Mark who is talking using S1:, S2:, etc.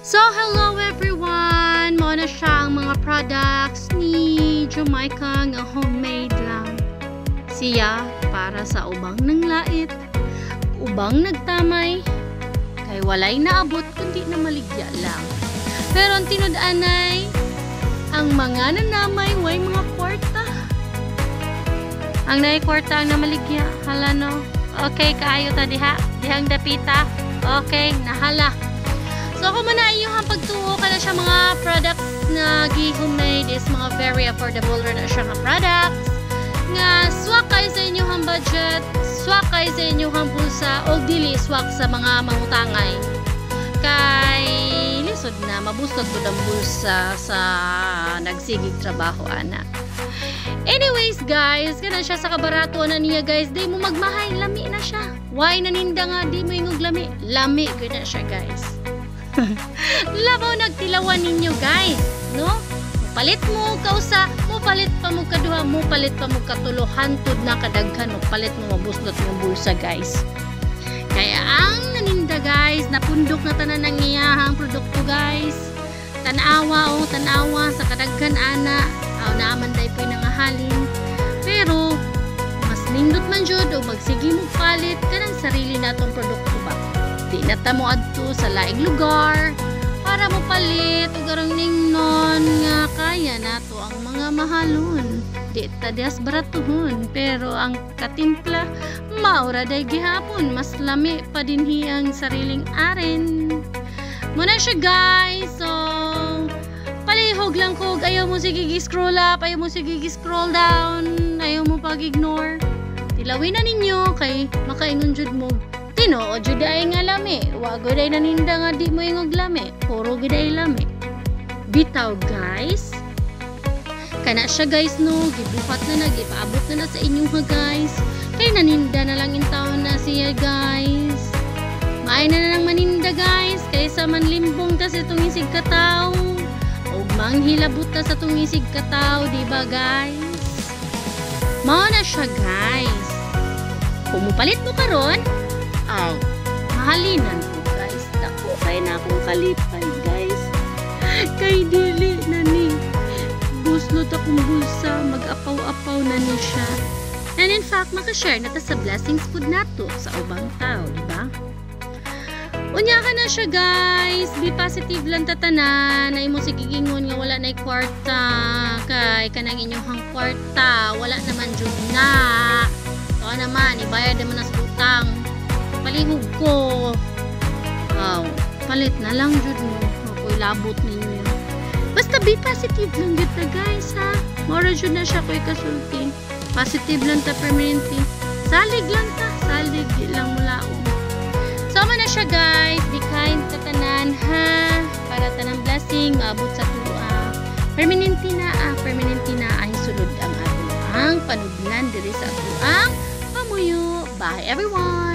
S1: So, hello everyone! Mo na siya ang mga products ni Jamaica nga homemade lang. Siya para sa ubang nang lait, ubang nagtamay, kay walay naabot kundi na maligya lang. Pero ang tinud-anay, ang mga nanamay way mga kwarta. Ang naay kwarta ang namaligya, hala no? Okay, kaayo ta diha, dihang dapita. Okay, nahala. So, kung manayong pagtuo ka na siya mga products na gi-homemade is mga very affordable rin na siya mga products nga swak kayo sa inyong budget, swak kayo sa inyong bulsa o dili swak sa mga mangutangay kay lisod na mabustot ko ang bulsa sa nagsigig trabaho ana. Anyways guys, kana siya sa kabarato na niya guys, di mo magmahay, lami na siya. Why naninda nga di mo ingog lami? Lami ko na siya guys. Labaw nagtilawan ninyo guys, no? Palit mo kausa, mo palit pa mo kaduha, mo palit pa mo katulo, hantod na kadaghan, mo palit mo mabuslot ng bulsa guys. Kaya ang naninda guys, napundok na tanan ng iyahang produkto guys. Tanawa o tanawa sa kadaghan ana, aw naaman day po nangahalin. Pero mas nindot man jud o magsige mo palit kanang sarili natong produkto ba. Di na ta mo adto sa laing lugar para mo palit o garang ningnon nga kaya nato ang mga mahalon. Di ta dias baratuhon pero ang katimpla maura day gihapon, mas lami pa dinhi ang sariling aren. Muna siya guys. So palihog lang kog, ayaw mo sige scroll up, ayaw mo sige scroll down, ayaw mo pag-ignore. Tilawin na ninyo kay makaingon jud mo. Tino, o jud ay nga lami. Wago day naninda nga di mo ingog lami. Puro gid ay lami. Bitaw guys. Kana siya guys no, gibuhat na gipaabot na sa inyo ha guys. Kay naninda na lang in taon na siya guys. Maay na lang maninda guys, kaysa manlimbong ta sa itong isig kataw. O manghilabot ta sa itong isig kataw, diba guys? Mao na siya guys. Kung mupalit mo karon, aw, mahalinan ko guys. Dako kay na akong kalipay guys. Kay dili na ni buslot akong bulsa, mag-apaw-apaw na ni siya. And in fact, makashare na ta sa blessings food nato sa ubang tao, diba? Unya ka na siya guys. Be positive lang tatanan. Ay mo sigigingon nga wala na'y kwarta. Kay kanang inyong kwarta wala naman jud na. Ito naman, ibayad naman na sa utang. Palihog ko. Aw, palit na lang jud mo. Ako'y labot ninyo. Basta be positive lang jud ta guys ha. Mora jud na siya ko'y kasulti. Positive lang ta permanente. Salig lang ta. Salig di lang mulaong. So man na siya guys. Be kind sa tanan ha. Para tanang blessing maabot sa tuwa. Permanente na ay sulod ang ato ang panudlan diri sa ato ang pamuyo. Bye everyone.